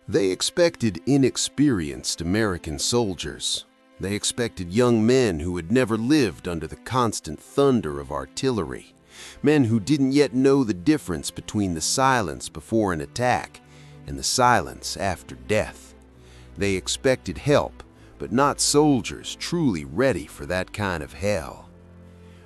They expected inexperienced American soldiers. They expected young men who had never lived under the constant thunder of artillery, men who didn't yet know the difference between the silence before an attack and the silence after death. They expected help, but not soldiers truly ready for that kind of hell.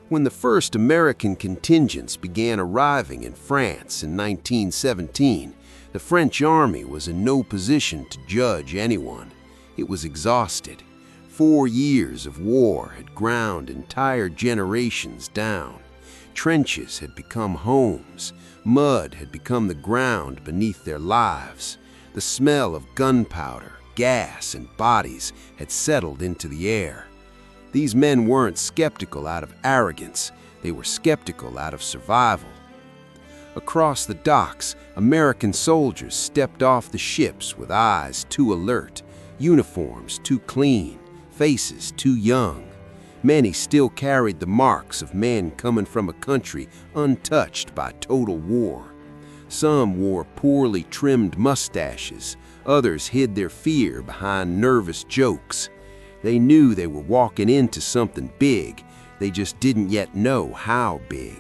When the first American contingents began arriving in France in 1917, the French army was in no position to judge anyone. It was exhausted. 4 years of war had ground entire generations down. Trenches had become homes. Mud had become the ground beneath their lives. The smell of gunpowder, gas, and bodies had settled into the air. These men weren't skeptical out of arrogance. They were skeptical out of survival. Across the docks, American soldiers stepped off the ships with eyes too alert, uniforms too clean, faces too young. Many still carried the marks of men coming from a country untouched by total war. Some wore poorly trimmed mustaches. Others hid their fear behind nervous jokes. They knew they were walking into something big. They just didn't yet know how big.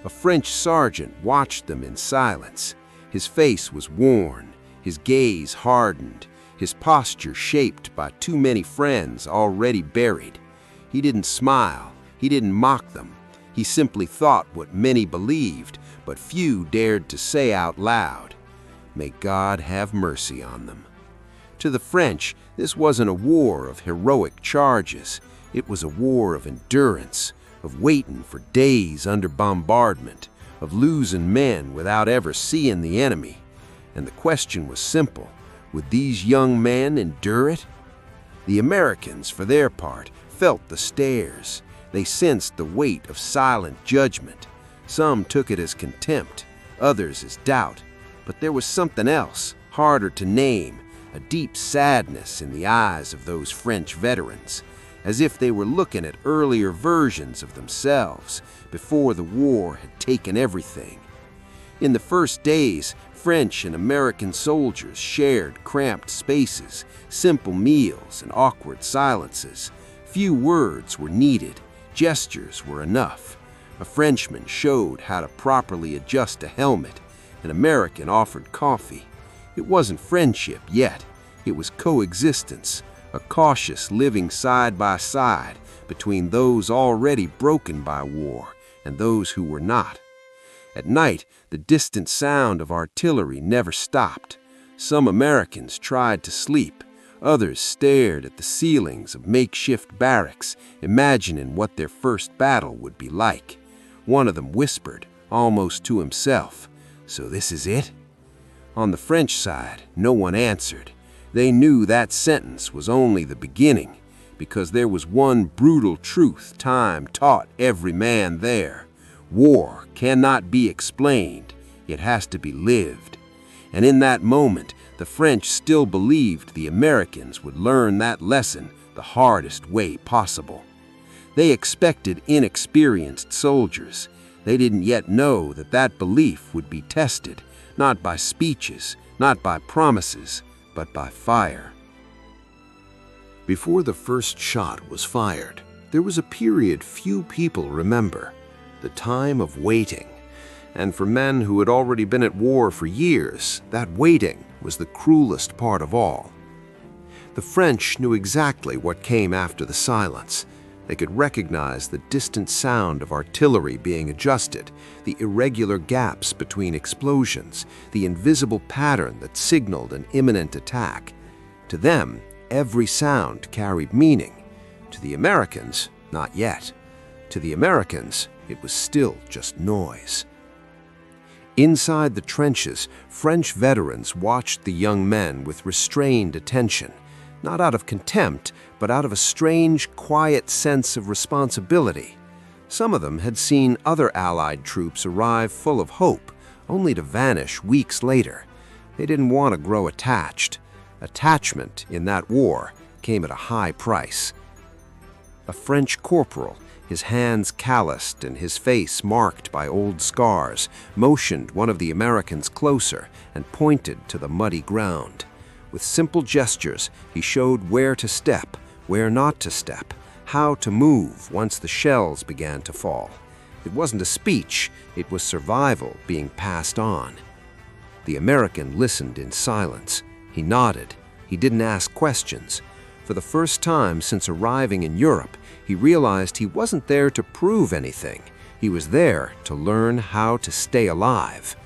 A French sergeant watched them in silence. His face was worn, his gaze hardened, his posture shaped by too many friends already buried. He didn't smile, he didn't mock them. He simply thought what many believed, but few dared to say out loud. May God have mercy on them. To the French, this wasn't a war of heroic charges. It was a war of endurance, of waiting for days under bombardment, of losing men without ever seeing the enemy. And the question was simple: would these young men endure it? The Americans, for their part, felt the stares. They sensed the weight of silent judgment. Some took it as contempt, others as doubt. But there was something else, harder to name, a deep sadness in the eyes of those French veterans, as if they were looking at earlier versions of themselves before the war had taken everything. In the first days, French and American soldiers shared cramped spaces, simple meals, and awkward silences. Few words were needed, gestures were enough. A Frenchman showed how to properly adjust a helmet. An American offered coffee. It wasn't friendship yet. It was coexistence, a cautious living side by side between those already broken by war and those who were not. At night, the distant sound of artillery never stopped. Some Americans tried to sleep. Others stared at the ceilings of makeshift barracks, imagining what their first battle would be like. One of them whispered, almost to himself, "So this is it?" On the French side, no one answered. They knew that sentence was only the beginning, because there was one brutal truth time taught every man there. War cannot be explained, it has to be lived. And in that moment, the French still believed the Americans would learn that lesson the hardest way possible. They expected inexperienced soldiers. They didn't yet know that that belief would be tested, not by speeches, not by promises, but by fire. Before the first shot was fired, there was a period few people remember, the time of waiting. And for men who had already been at war for years, that waiting was the cruelest part of all. The French knew exactly what came after the silence. They could recognize the distant sound of artillery being adjusted, the irregular gaps between explosions, the invisible pattern that signaled an imminent attack. To them, every sound carried meaning. To the Americans, not yet. To the Americans, it was still just noise. Inside the trenches, French veterans watched the young men with restrained attention, not out of contempt, but out of a strange, quiet sense of responsibility. Some of them had seen other Allied troops arrive full of hope, only to vanish weeks later. They didn't want to grow attached. Attachment in that war came at a high price. A French corporal, his hands calloused and his face marked by old scars, motioned one of the Americans closer and pointed to the muddy ground. With simple gestures, he showed where to step, where not to step, how to move once the shells began to fall. It wasn't a speech, it was survival being passed on. The American listened in silence. He nodded. He didn't ask questions. For the first time since arriving in Europe, he realized he wasn't there to prove anything. He was there to learn how to stay alive.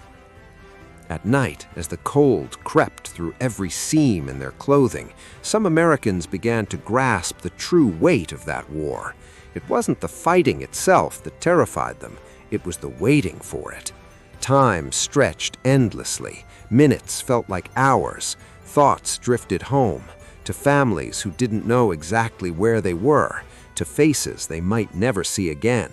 At night, as the cold crept through every seam in their clothing, some Americans began to grasp the true weight of that war. It wasn't the fighting itself that terrified them, it was the waiting for it. Time stretched endlessly, minutes felt like hours, thoughts drifted home, to families who didn't know exactly where they were, to faces they might never see again.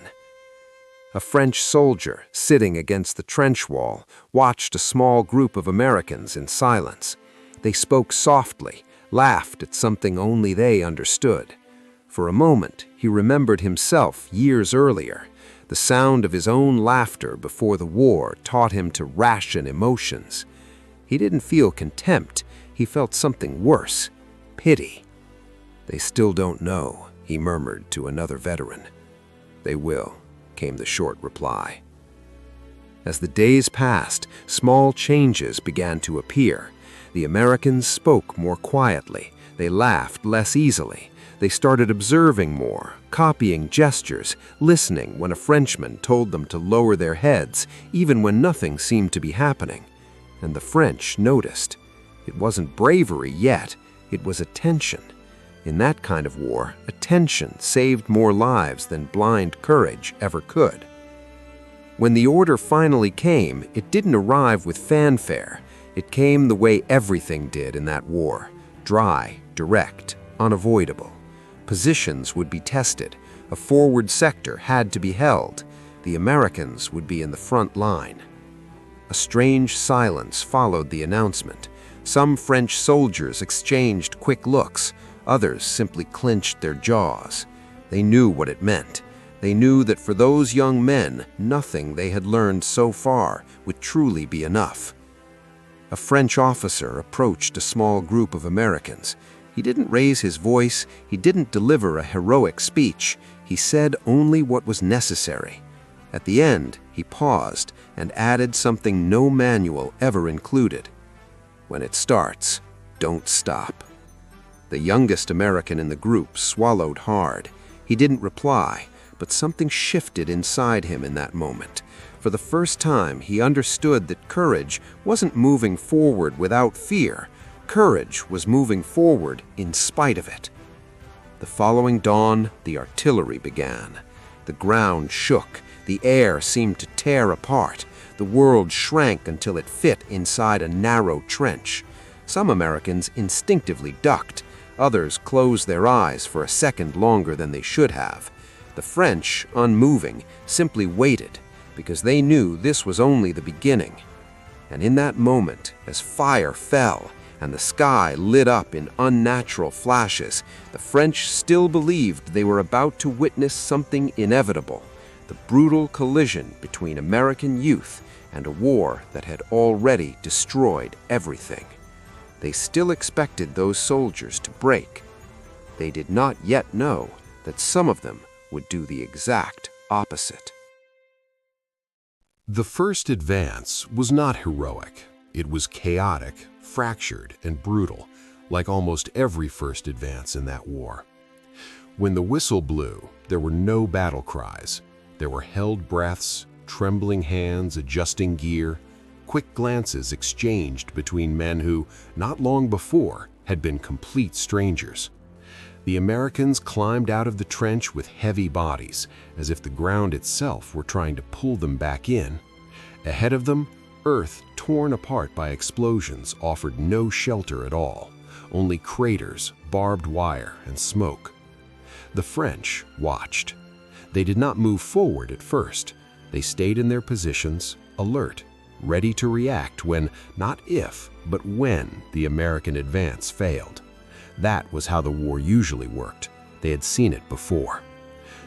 A French soldier, sitting against the trench wall, watched a small group of Americans in silence. They spoke softly, laughed at something only they understood. For a moment, he remembered himself years earlier. The sound of his own laughter before the war taught him to ration emotions. He didn't feel contempt, he felt something worse, pity. "They still don't know," he murmured to another veteran. "They will," came the short reply. As the days passed, small changes began to appear. The Americans spoke more quietly. They laughed less easily. They started observing more, copying gestures, listening when a Frenchman told them to lower their heads, even when nothing seemed to be happening. And the French noticed. It wasn't bravery yet, it was attention. In that kind of war, attention saved more lives than blind courage ever could. When the order finally came, it didn't arrive with fanfare. It came the way everything did in that war: dry, direct, unavoidable. Positions would be tested. A forward sector had to be held. The Americans would be in the front line. A strange silence followed the announcement. Some French soldiers exchanged quick looks. Others simply clenched their jaws. They knew what it meant. They knew that for those young men, nothing they had learned so far would truly be enough. A French officer approached a small group of Americans. He didn't raise his voice, he didn't deliver a heroic speech, he said only what was necessary. At the end, he paused and added something no manual ever included. "When it starts, don't stop." The youngest American in the group swallowed hard. He didn't reply, but something shifted inside him in that moment. For the first time, he understood that courage wasn't moving forward without fear. Courage was moving forward in spite of it. The following dawn, the artillery began. The ground shook. The air seemed to tear apart. The world shrank until it fit inside a narrow trench. Some Americans instinctively ducked. Others closed their eyes for a second longer than they should have. The French, unmoving, simply waited, because they knew this was only the beginning. And in that moment, as fire fell and the sky lit up in unnatural flashes, the French still believed they were about to witness something inevitable: the brutal collision between American youth and a war that had already destroyed everything. They still expected those soldiers to break. They did not yet know that some of them would do the exact opposite. The first advance was not heroic. It was chaotic, fractured, and brutal, like almost every first advance in that war. When the whistle blew, there were no battle cries. There were held breaths, trembling hands adjusting gear, quick glances exchanged between men who, not long before, had been complete strangers. The Americans climbed out of the trench with heavy bodies, as if the ground itself were trying to pull them back in. Ahead of them, earth torn apart by explosions offered no shelter at all, only craters, barbed wire, and smoke. The French watched. They did not move forward at first. They stayed in their positions, alert, ready to react when, not if, but when, the American advance failed. That was how the war usually worked. They had seen it before.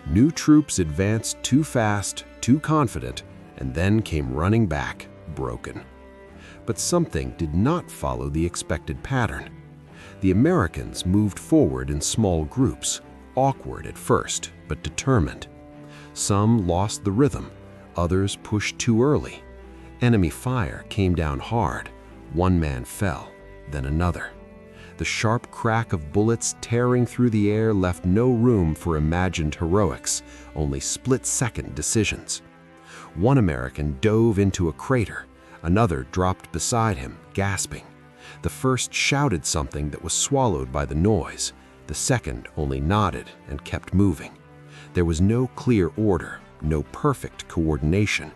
New troops advanced too fast, too confident, and then came running back, broken. But something did not follow the expected pattern. The Americans moved forward in small groups, awkward at first, but determined. Some lost the rhythm, others pushed too early. Enemy fire came down hard. One man fell, then another. The sharp crack of bullets tearing through the air left no room for imagined heroics, only split-second decisions. One American dove into a crater. Another dropped beside him, gasping. The first shouted something that was swallowed by the noise. The second only nodded and kept moving. There was no clear order, no perfect coordination.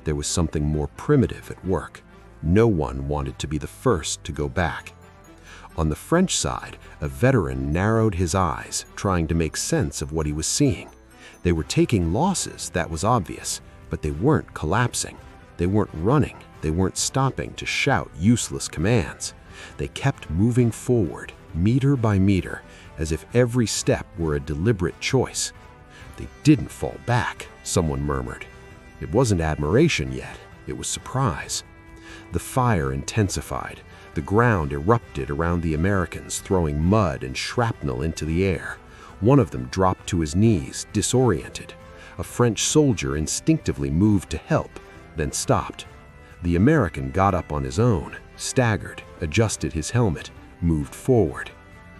There was something more primitive at work. No one wanted to be the first to go back. On the French side, a veteran narrowed his eyes, trying to make sense of what he was seeing. They were taking losses, that was obvious, but they weren't collapsing. They weren't running. They weren't stopping to shout useless commands. They kept moving forward, meter by meter, as if every step were a deliberate choice. They didn't fall back, someone murmured. It wasn't admiration yet, it was surprise. The fire intensified. The ground erupted around the Americans, throwing mud and shrapnel into the air. One of them dropped to his knees, disoriented. A French soldier instinctively moved to help, then stopped. The American got up on his own, staggered, adjusted his helmet, moved forward.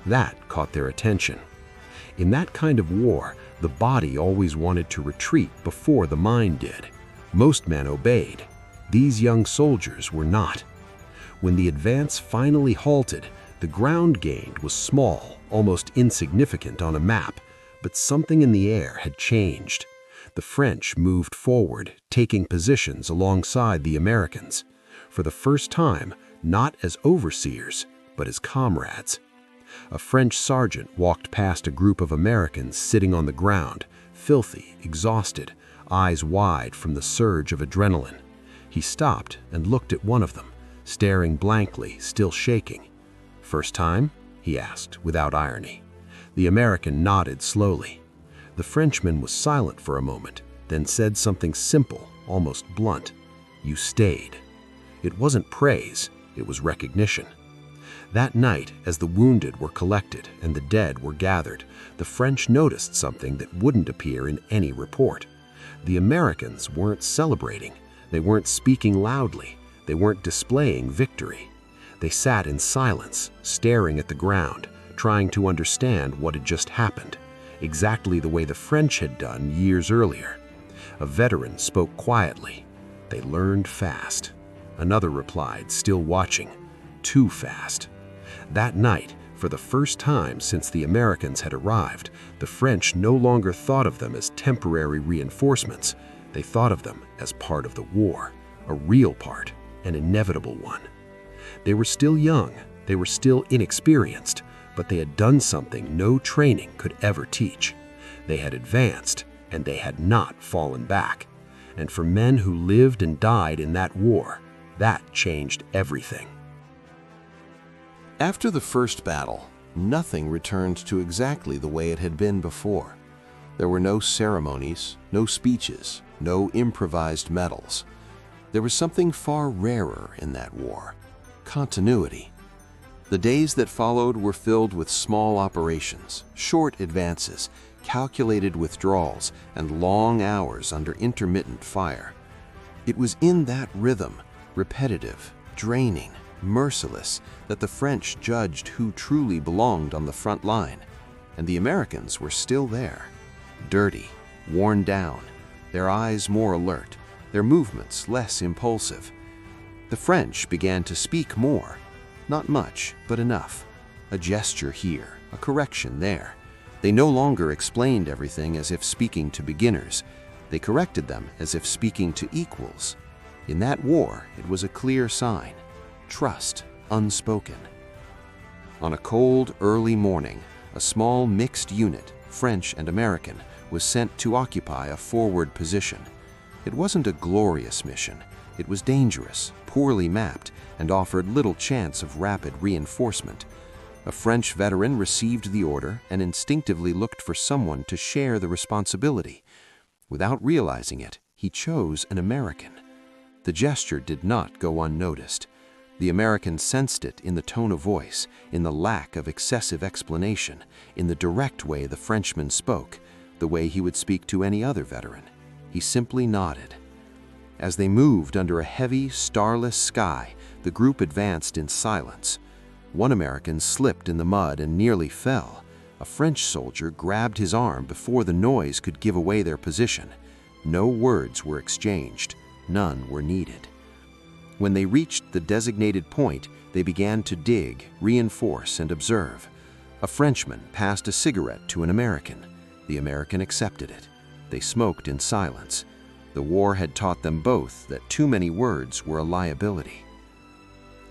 That caught their attention. In that kind of war, the body always wanted to retreat before the mind did. Most men obeyed. These young soldiers were not. When the advance finally halted, the ground gained was small, almost insignificant on a map, but something in the air had changed. The French moved forward, taking positions alongside the Americans. For the first time, not as overseers, but as comrades. A French sergeant walked past a group of Americans sitting on the ground, filthy, exhausted, eyes wide from the surge of adrenaline. He stopped and looked at one of them, staring blankly, still shaking. "First time?" he asked, without irony. The American nodded slowly. The Frenchman was silent for a moment, then said something simple, almost blunt. "You stayed." It wasn't praise, it was recognition. That night, as the wounded were collected and the dead were gathered, the French noticed something that wouldn't appear in any report. The Americans weren't celebrating. They weren't speaking loudly. They weren't displaying victory. They sat in silence, staring at the ground, trying to understand what had just happened, exactly the way the French had done years earlier. A veteran spoke quietly. "They learned fast." Another replied, still watching, "Too fast." That night, for the first time since the Americans had arrived, the French no longer thought of them as temporary reinforcements. They thought of them as part of the war, a real part, an inevitable one. They were still young, they were still inexperienced, but they had done something no training could ever teach. They had advanced, and they had not fallen back. And for men who lived and died in that war, that changed everything. After the first battle, nothing returned to exactly the way it had been before. There were no ceremonies, no speeches, no improvised medals. There was something far rarer in that war: continuity. The days that followed were filled with small operations, short advances, calculated withdrawals, and long hours under intermittent fire. It was in that rhythm, repetitive, draining, merciless, that the French judged who truly belonged on the front line, and the Americans were still there, dirty, worn down, their eyes more alert, their movements less impulsive. The French began to speak more, not much, but enough. A gesture here, a correction there. They no longer explained everything as if speaking to beginners. They corrected them as if speaking to equals. In that war, it was a clear sign: trust unspoken. On a cold, early morning, a small mixed unit, French and American, was sent to occupy a forward position. It wasn't a glorious mission. It was dangerous, poorly mapped, and offered little chance of rapid reinforcement. A French veteran received the order and instinctively looked for someone to share the responsibility. Without realizing it, he chose an American. The gesture did not go unnoticed. The American sensed it in the tone of voice, in the lack of excessive explanation, in the direct way the Frenchman spoke, the way he would speak to any other veteran. He simply nodded. As they moved under a heavy, starless sky, the group advanced in silence. One American slipped in the mud and nearly fell. A French soldier grabbed his arm before the noise could give away their position. No words were exchanged. None were needed. When they reached the designated point, they began to dig, reinforce, and observe. A Frenchman passed a cigarette to an American. The American accepted it. They smoked in silence. The war had taught them both that too many words were a liability.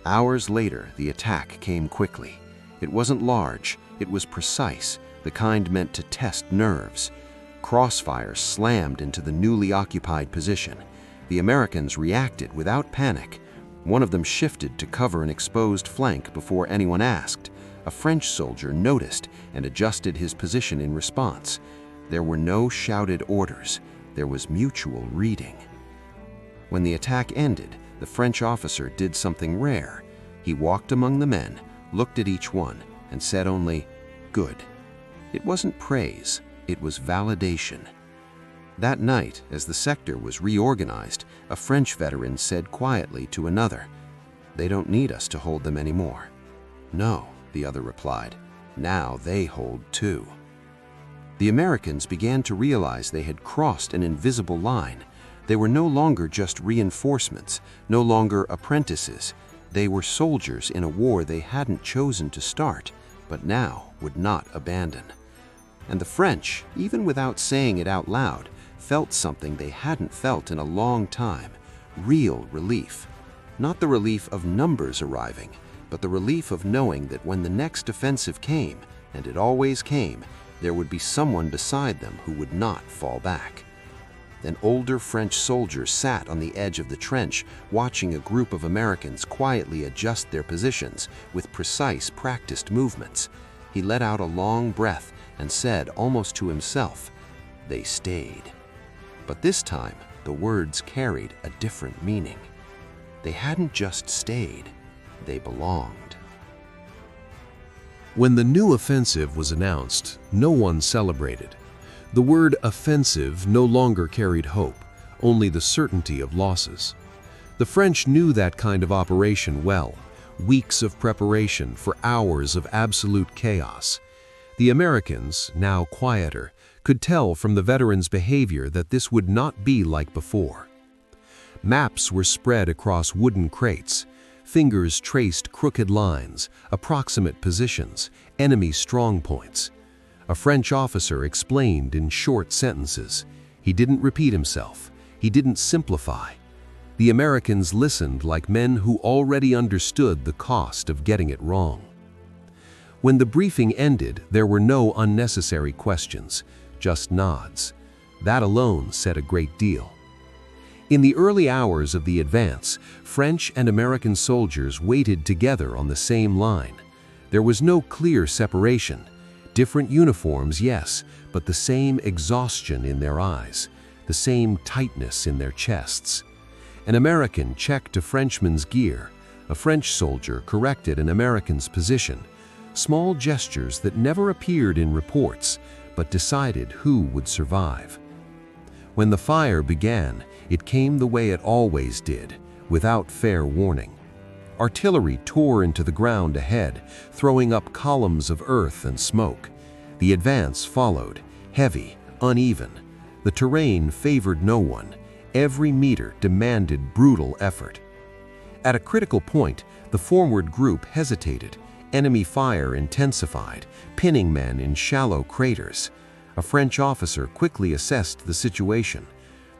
Hours later, the attack came quickly. It wasn't large, it was precise, the kind meant to test nerves. Crossfire slammed into the newly occupied position. The Americans reacted without panic. One of them shifted to cover an exposed flank before anyone asked. A French soldier noticed and adjusted his position in response. There were no shouted orders. There was mutual reading. When the attack ended, the French officer did something rare. He walked among the men, looked at each one, and said only, "Good." It wasn't praise, it was validation. That night, as the sector was reorganized, a French veteran said quietly to another, "They don't need us to hold them anymore." "No," the other replied, "now they hold too." The Americans began to realize they had crossed an invisible line. They were no longer just reinforcements, no longer apprentices. They were soldiers in a war they hadn't chosen to start, but now would not abandon. And the French, even without saying it out loud, felt something they hadn't felt in a long time, real relief. Not the relief of numbers arriving, but the relief of knowing that when the next offensive came, and it always came, there would be someone beside them who would not fall back. An older French soldier sat on the edge of the trench, watching a group of Americans quietly adjust their positions with precise, practiced movements. He let out a long breath and said, almost to himself, "They stayed." But this time, the words carried a different meaning. They hadn't just stayed, they belonged. When the new offensive was announced, no one celebrated. The word offensive no longer carried hope, only the certainty of losses. The French knew that kind of operation well, weeks of preparation for hours of absolute chaos. The Americans, now quieter, could tell from the veterans' behavior that this would not be like before. Maps were spread across wooden crates. Fingers traced crooked lines, approximate positions, enemy strong points. A French officer explained in short sentences. He didn't repeat himself. He didn't simplify. The Americans listened like men who already understood the cost of getting it wrong. When the briefing ended, there were no unnecessary questions, just nods. That alone said a great deal. In the early hours of the advance, French and American soldiers waited together on the same line. There was no clear separation. Different uniforms, yes, but the same exhaustion in their eyes, the same tightness in their chests. An American checked a Frenchman's gear. A French soldier corrected an American's position. Small gestures that never appeared in reports, but decided who would survive. When the fire began, it came the way it always did, without fair warning. Artillery tore into the ground ahead, throwing up columns of earth and smoke. The advance followed, heavy, uneven. The terrain favored no one. Every meter demanded brutal effort. At a critical point, the forward group hesitated. Enemy fire intensified, pinning men in shallow craters. A French officer quickly assessed the situation.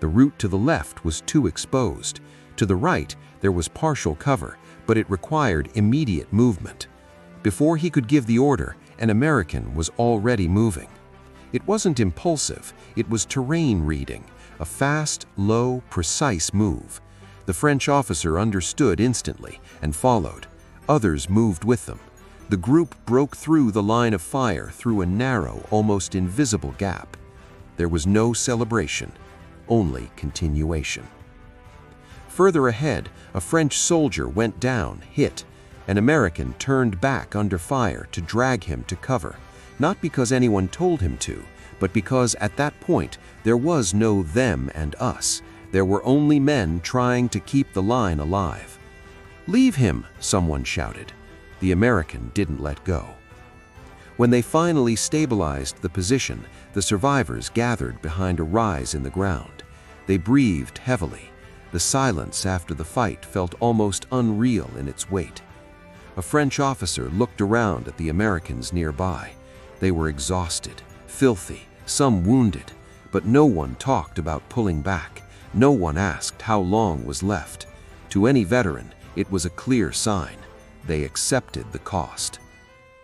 The route to the left was too exposed. To the right, there was partial cover, but it required immediate movement. Before he could give the order, an American was already moving. It wasn't impulsive, it was terrain reading, a fast, low, precise move. The French officer understood instantly and followed. Others moved with them. The group broke through the line of fire through a narrow, almost invisible gap. There was no celebration, only continuation. Further ahead, a French soldier went down, hit. An American turned back under fire to drag him to cover, not because anyone told him to, but because at that point there was no them and us. There were only men trying to keep the line alive. "Leave him," someone shouted. The American didn't let go. When they finally stabilized the position, the survivors gathered behind a rise in the ground. They breathed heavily. The silence after the fight felt almost unreal in its weight. A French officer looked around at the Americans nearby. They were exhausted, filthy, some wounded, but no one talked about pulling back. No one asked how long was left. To any veteran, it was a clear sign. They accepted the cost.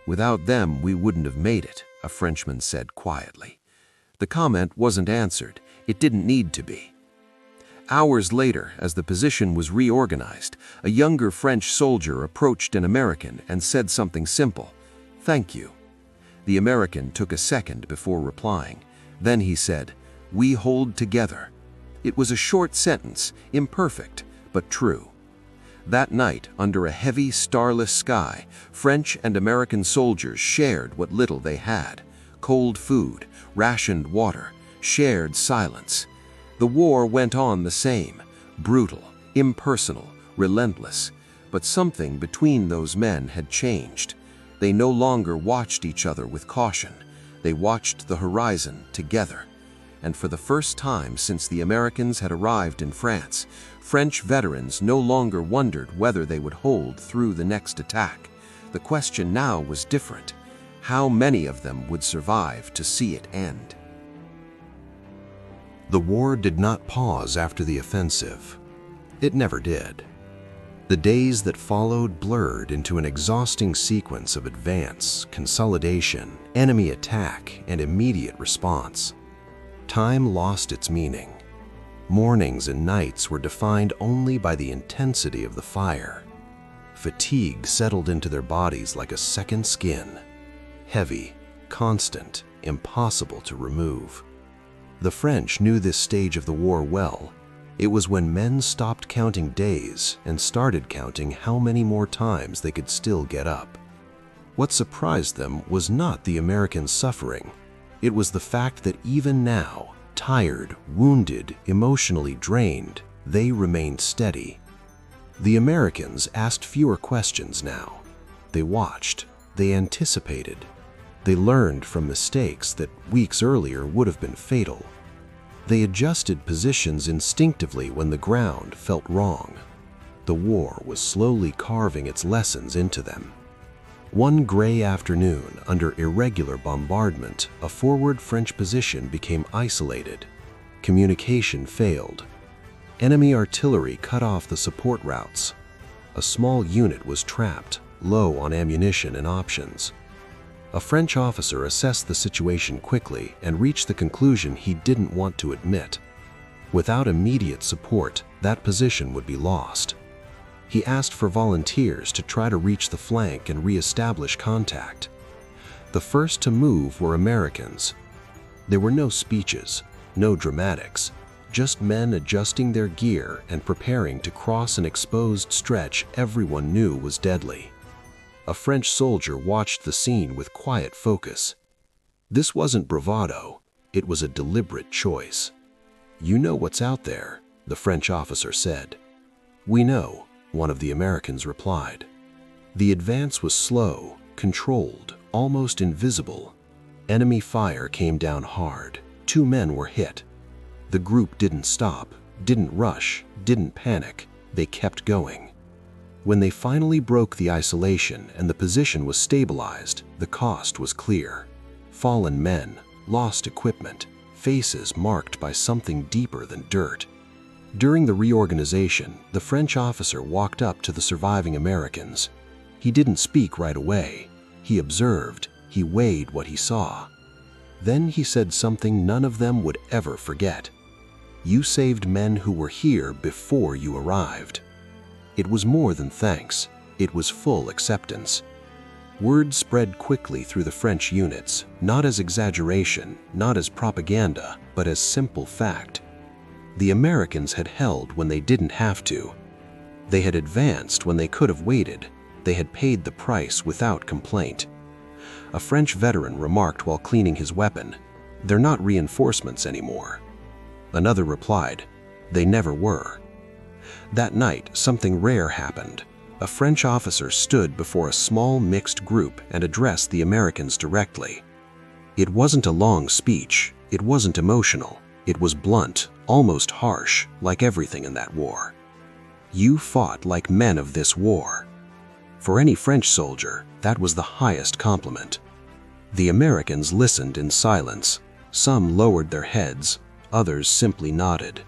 "Without them, we wouldn't have made it," a Frenchman said quietly. The comment wasn't answered. It didn't need to be. Hours later, as the position was reorganized, a younger French soldier approached an American and said something simple: "Thank you." The American took a second before replying. Then he said, "We hold together." It was a short sentence, imperfect, but true. That night, under a heavy, starless sky, French and American soldiers shared what little they had: cold food, rationed water, shared silence. The war went on the same, brutal, impersonal, relentless. But something between those men had changed. They no longer watched each other with caution. They watched the horizon together. And for the first time since the Americans had arrived in France, French veterans no longer wondered whether they would hold through the next attack. The question now was different. How many of them would survive to see it end? The war did not pause after the offensive. It never did. The days that followed blurred into an exhausting sequence of advance, consolidation, enemy attack, and immediate response. Time lost its meaning. Mornings and nights were defined only by the intensity of the fire. Fatigue settled into their bodies like a second skin. Heavy, constant, impossible to remove. The French knew this stage of the war well. It was when men stopped counting days and started counting how many more times they could still get up. What surprised them was not the Americans' suffering. It was the fact that even now, tired, wounded, emotionally drained, they remained steady. The Americans asked fewer questions now. They watched. They anticipated. They learned from mistakes that weeks earlier would have been fatal. They adjusted positions instinctively when the ground felt wrong. The war was slowly carving its lessons into them. One gray afternoon, under irregular bombardment, a forward French position became isolated. Communication failed. Enemy artillery cut off the support routes. A small unit was trapped, low on ammunition and options. A French officer assessed the situation quickly and reached the conclusion he didn't want to admit. Without immediate support, that position would be lost. He asked for volunteers to try to reach the flank and re-establish contact. The first to move were Americans. There were no speeches, no dramatics, just men adjusting their gear and preparing to cross an exposed stretch everyone knew was deadly. A French soldier watched the scene with quiet focus. This wasn't bravado, it was a deliberate choice. "You know what's out there," the French officer said. "We know," one of the Americans replied. The advance was slow, controlled, almost invisible. Enemy fire came down hard. 2 men were hit. The group didn't stop, didn't rush, didn't panic. They kept going. When they finally broke the isolation and the position was stabilized, the cost was clear. Fallen men, lost equipment, faces marked by something deeper than dirt. During the reorganization, the French officer walked up to the surviving Americans. He didn't speak right away. He observed. He weighed what he saw. Then he said something none of them would ever forget. "You saved men who were here before you arrived." It was more than thanks. It was full acceptance. Word spread quickly through the French units, not as exaggeration, not as propaganda, but as simple fact. The Americans had held when they didn't have to. They had advanced when they could have waited. They had paid the price without complaint. A French veteran remarked while cleaning his weapon, "They're not reinforcements anymore." Another replied, "They never were." That night, something rare happened. A French officer stood before a small mixed group and addressed the Americans directly. It wasn't a long speech. It wasn't emotional. It was blunt, almost harsh, like everything in that war. "You fought like men of this war." For any French soldier, that was the highest compliment. The Americans listened in silence. Some lowered their heads, others simply nodded.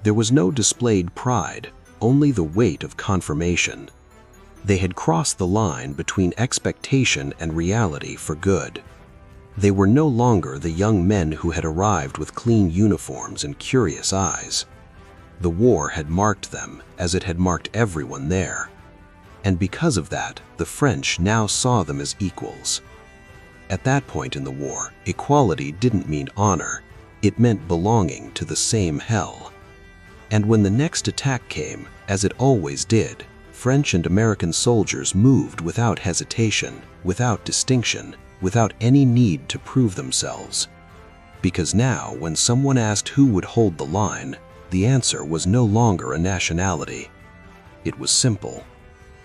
There was no displayed pride, only the weight of confirmation. They had crossed the line between expectation and reality for good. They were no longer the young men who had arrived with clean uniforms and curious eyes. The war had marked them as it had marked everyone there. And because of that, the French now saw them as equals. At that point in the war, equality didn't mean honor. It meant belonging to the same hell. And when the next attack came, as it always did, French and American soldiers moved without hesitation, without distinction, without any need to prove themselves. Because now, when someone asked who would hold the line, the answer was no longer a nationality. It was simple: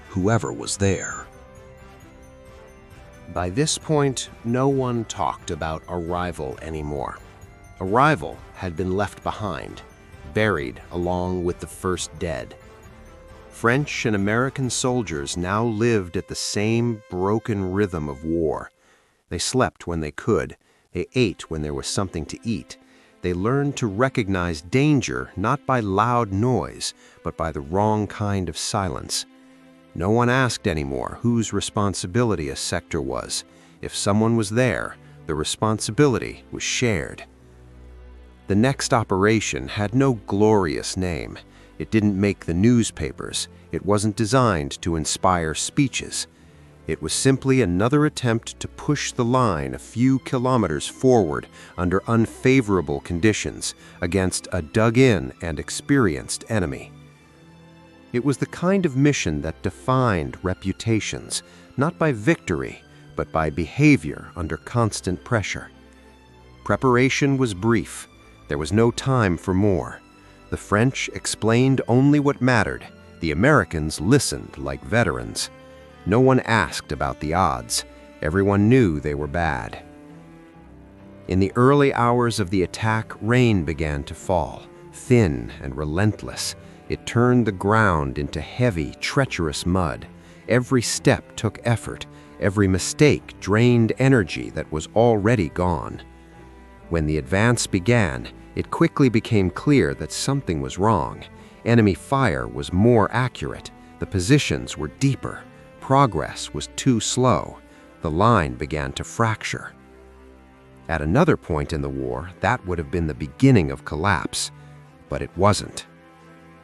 whoever was there. By this point, no one talked about arrival anymore. Arrival had been left behind, buried along with the first dead. French and American soldiers now lived at the same broken rhythm of war. They slept when they could. They ate when there was something to eat. They learned to recognize danger not by loud noise, but by the wrong kind of silence. No one asked anymore whose responsibility a sector was. If someone was there, the responsibility was shared. The next operation had no glorious name. It didn't make the newspapers. It wasn't designed to inspire speeches. It was simply another attempt to push the line a few kilometers forward under unfavorable conditions against a dug-in and experienced enemy. It was the kind of mission that defined reputations, not by victory, but by behavior under constant pressure. Preparation was brief. There was no time for more. The French explained only what mattered. The Americans listened like veterans. No one asked about the odds. Everyone knew they were bad. In the early hours of the attack, rain began to fall, thin and relentless. It turned the ground into heavy, treacherous mud. Every step took effort. Every mistake drained energy that was already gone. When the advance began, it quickly became clear that something was wrong. Enemy fire was more accurate. The positions were deeper. Progress was too slow. The line began to fracture. At another point in the war, that would have been the beginning of collapse. But it wasn't.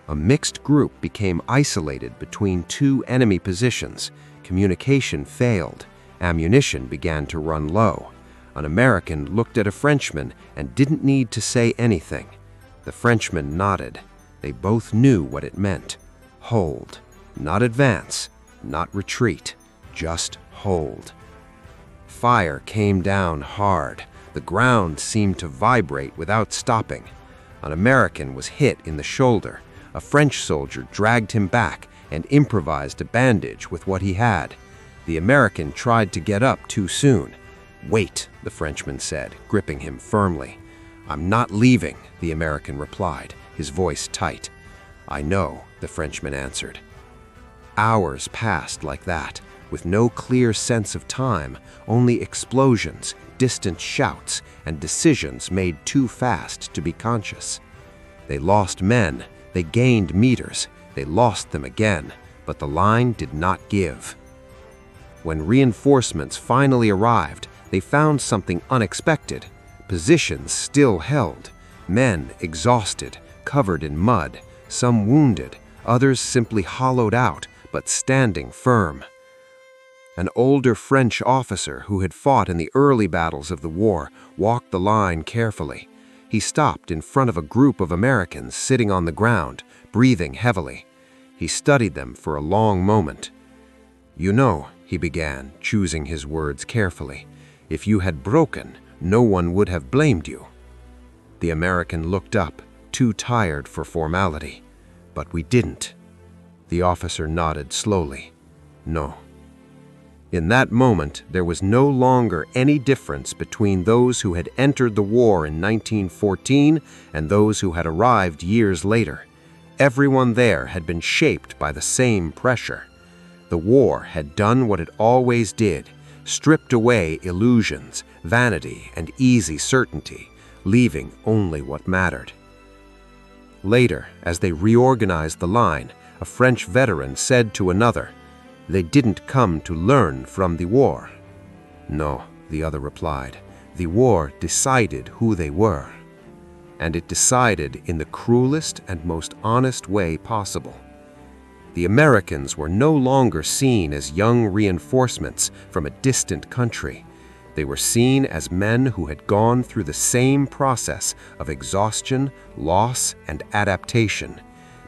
A mixed group became isolated between two enemy positions. Communication failed. Ammunition began to run low. An American looked at a Frenchman and didn't need to say anything. The Frenchman nodded. They both knew what it meant. Hold. Not advance. Not retreat. Just hold. Fire came down hard. The ground seemed to vibrate without stopping. An American was hit in the shoulder. A French soldier dragged him back and improvised a bandage with what he had. The American tried to get up too soon. "Wait," the Frenchman said, gripping him firmly. "I'm not leaving," the American replied, his voice tight. "I know," the Frenchman answered. Hours passed like that, with no clear sense of time, only explosions, distant shouts, and decisions made too fast to be conscious. They lost men, they gained meters, they lost them again, but the line did not give. When reinforcements finally arrived, they found something unexpected. Positions still held, men exhausted, covered in mud, some wounded, others simply hollowed out, but standing firm. An older French officer who had fought in the early battles of the war walked the line carefully. He stopped in front of a group of Americans sitting on the ground, breathing heavily. He studied them for a long moment. "You know," he began, choosing his words carefully, "if you had broken, no one would have blamed you." The American looked up, too tired for formality. "But we didn't." The officer nodded slowly. "No." In that moment, there was no longer any difference between those who had entered the war in 1914 and those who had arrived years later. Everyone there had been shaped by the same pressure. The war had done what it always did, stripped away illusions, vanity, and easy certainty, leaving only what mattered. Later, as they reorganized the line, a French veteran said to another, "They didn't come to learn from the war." "No," the other replied, "the war decided who they were." And it decided in the cruelest and most honest way possible. The Americans were no longer seen as young reinforcements from a distant country. They were seen as men who had gone through the same process of exhaustion, loss, and adaptation.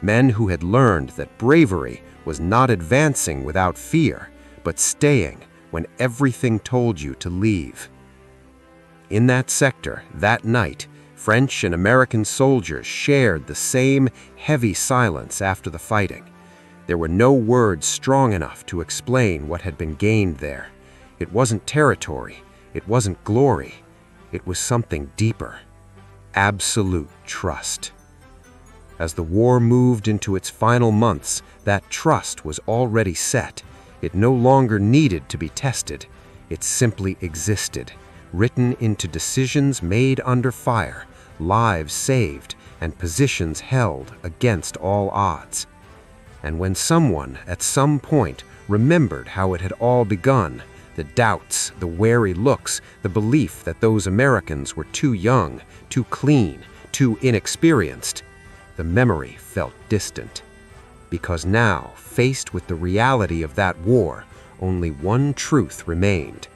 Men who had learned that bravery was not advancing without fear, but staying when everything told you to leave. In that sector, that night, French and American soldiers shared the same heavy silence after the fighting. There were no words strong enough to explain what had been gained there. It wasn't territory, it wasn't glory, it was something deeper. Absolute trust. As the war moved into its final months, that trust was already set. It no longer needed to be tested. It simply existed, written into decisions made under fire, lives saved, and positions held against all odds. And when someone, at some point, remembered how it had all begun, the doubts, the wary looks, the belief that those Americans were too young, too clean, too inexperienced, the memory felt distant. Because now, faced with the reality of that war, only one truth remained.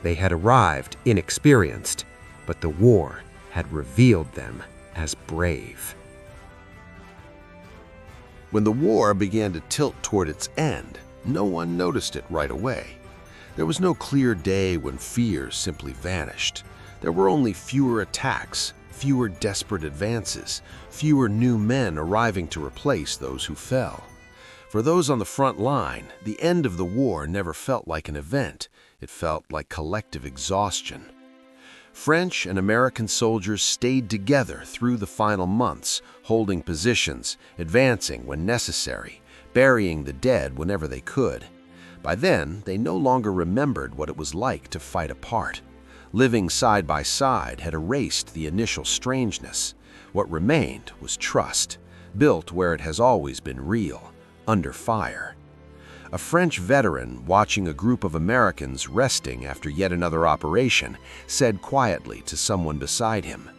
They had arrived inexperienced, but the war had revealed them as brave. When the war began to tilt toward its end, no one noticed it right away. There was no clear day when fears simply vanished. There were only fewer attacks, fewer desperate advances, fewer new men arriving to replace those who fell. For those on the front line, the end of the war never felt like an event. It felt like collective exhaustion. French and American soldiers stayed together through the final months, holding positions, advancing when necessary, burying the dead whenever they could. By then, they no longer remembered what it was like to fight apart. Living side by side had erased the initial strangeness. What remained was trust, built where it has always been real, under fire. A French veteran watching a group of Americans resting after yet another operation said quietly to someone beside him,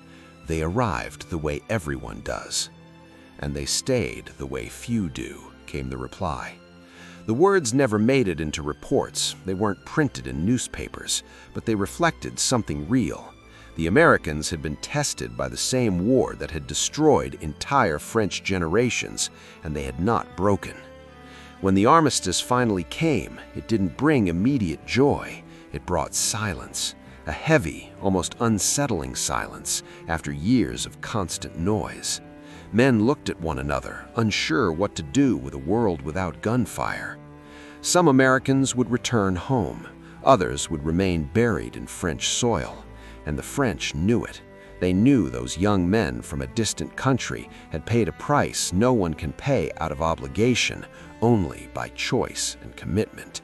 "They arrived the way everyone does." "And they stayed the way few do," came the reply. The words never made it into reports. They weren't printed in newspapers, but they reflected something real. The Americans had been tested by the same war that had destroyed entire French generations, and they had not broken. When the armistice finally came, it didn't bring immediate joy. It brought silence, a heavy, almost unsettling silence after years of constant noise. Men looked at one another, unsure what to do with a world without gunfire. Some Americans would return home. Others would remain buried in French soil. And the French knew it. They knew those young men from a distant country had paid a price no one can pay out of obligation, only by choice and commitment.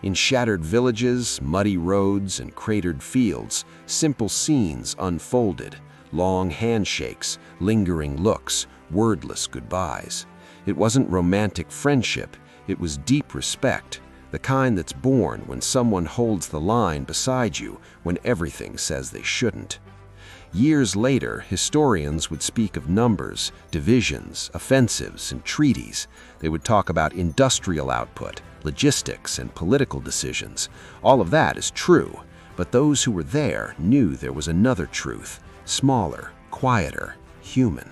In shattered villages, muddy roads, and cratered fields, simple scenes unfolded. Long handshakes, lingering looks, wordless goodbyes. It wasn't romantic friendship, it was deep respect, the kind that's born when someone holds the line beside you when everything says they shouldn't. Years later, historians would speak of numbers, divisions, offensives, and treaties. They would talk about industrial output, logistics, and political decisions. All of that is true, but those who were there knew there was another truth, smaller, quieter, human.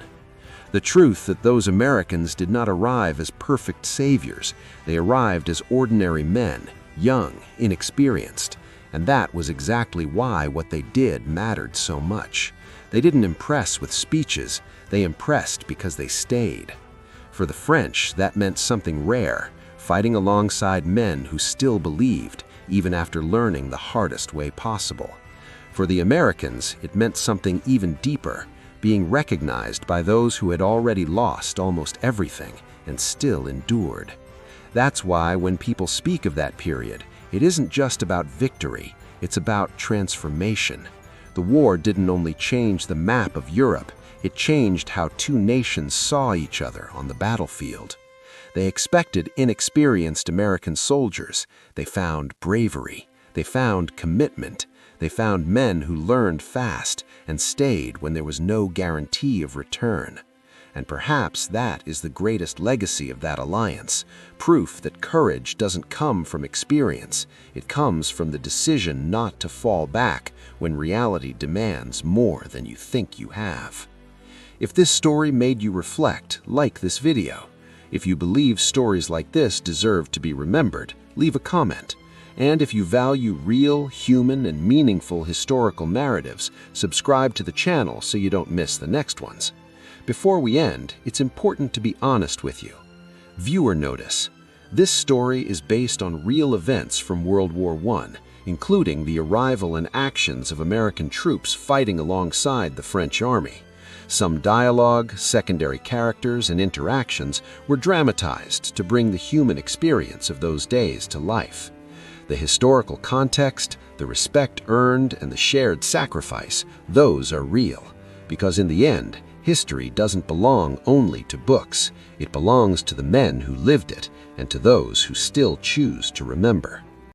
The truth that those Americans did not arrive as perfect saviors. They arrived as ordinary men, young, inexperienced. And that was exactly why what they did mattered so much. They didn't impress with speeches, they impressed because they stayed. For the French, that meant something rare, fighting alongside men who still believed, even after learning the hardest way possible. For the Americans, it meant something even deeper, being recognized by those who had already lost almost everything and still endured. That's why when people speak of that period, it isn't just about victory, it's about transformation. The war didn't only change the map of Europe, it changed how two nations saw each other on the battlefield. They expected inexperienced American soldiers. They found bravery. They found commitment. They found men who learned fast and stayed when there was no guarantee of return. And perhaps that is the greatest legacy of that alliance, proof that courage doesn't come from experience, it comes from the decision not to fall back when reality demands more than you think you have. If this story made you reflect, like this video. If you believe stories like this deserve to be remembered, leave a comment. And if you value real, human, and meaningful historical narratives, subscribe to the channel so you don't miss the next ones. Before we end, it's important to be honest with you. Viewer notice. This story is based on real events from World War I, including the arrival and actions of American troops fighting alongside the French army. Some dialogue, secondary characters, and interactions were dramatized to bring the human experience of those days to life. The historical context, the respect earned, and the shared sacrifice, those are real. Because in the end, history doesn't belong only to books. It belongs to the men who lived it and to those who still choose to remember.